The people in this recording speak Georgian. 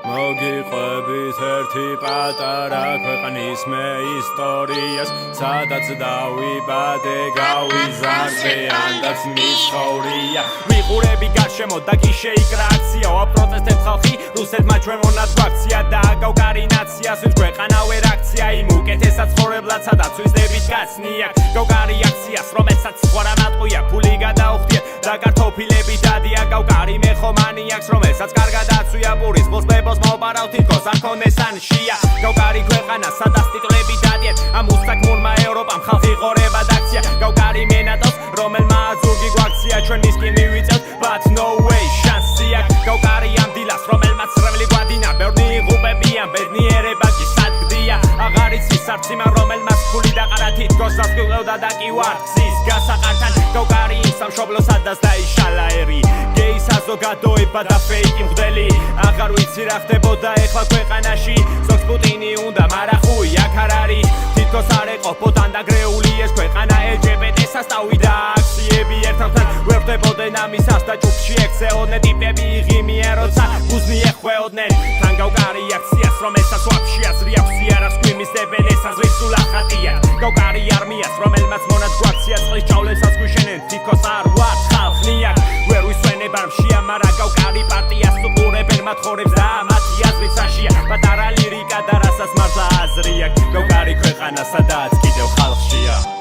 მოგიყვებით ერთი პატარა ქვეყნის მე ისტორიას სადაც დავიბადე გავიზარდე ანდაც მიცხოვრია ვიყურები გარშემო და კი შეიკრა აქციაო პროტესტებს ხალხი რუსეთმა ჩვენ მონად გვაქცია და გავკარი ნაციას ვინც ქვეყანავე აქცია იმ უკეთესად ცხოვრებლად სადაც ვიზდებით გაცნია გავკარი აქციას რომელსაც სხვა მატყუია ფული გადაუხდია და კარტოფილები დადია გავკარი მე ხომანიაკს რომელსაც კარგად აცვია პურის ბოსბებს მოპარავ თითქოს არ ქონდეს ანშია გავკარი ქვეყანა სადაც ტიტულები დადიან ამ უსტაკმურმა ევროპამ ხალხი ღორება დაქცია გავკარი მენატოს რომელმა ზურგი გვაქცია ჩვენ მისკენ მივიწევთ but no way შანსია გავკარი ამ დილას რომელმაც რეველი გვადინა ბევრი იღუპებიან ბედნიერება კი სადგდია აღარ იცის არც იმან რომელმაც ფული დაყარა თითქოს დასკვლევდა და კი ვარხსის გასაყართან გავკარი იმ სამშობლოს სადაც დაიშალა ერი გეის საზოგადოება და ფეიკი მღვდელი აღარ ვიცი რა ხდებოდა ეხლა ქვეყანაში ზოგს პუტინი უნდა მარახუი აქ არ არის თითქოს არ ეყოფოταν დაგრეული ეს ქვეყანა LGBT-ს ასტავიდა აქციები ერთმანეთთან ვერ ხდებოდნენ ამისას და ჯგუფში ექცეოდნენ ტიპები იღიმიან როცა გუზნი ეხვეოდნენ თან გავკარი აქციას რომელსაც ვაფშე აზრი აქვს იარაღს გვიმისდებენ ეს აზრი სულ ახატია გავკარი არმიას რომელმაც მონად გვაქცია წყლის ჭავლებსაც გვიშენენ თითქოს არ ვართ ხალხნია ვერ ვისვენებ არ მშიამარა გავკარი პარტიას უყურებენ მათ ხორებს და მათი აზრით საშია პატარა ლირიკა და რასაც მართლა აზრი აქვს გავკარი ქვეყანა სადაც კიდევ ხალხშია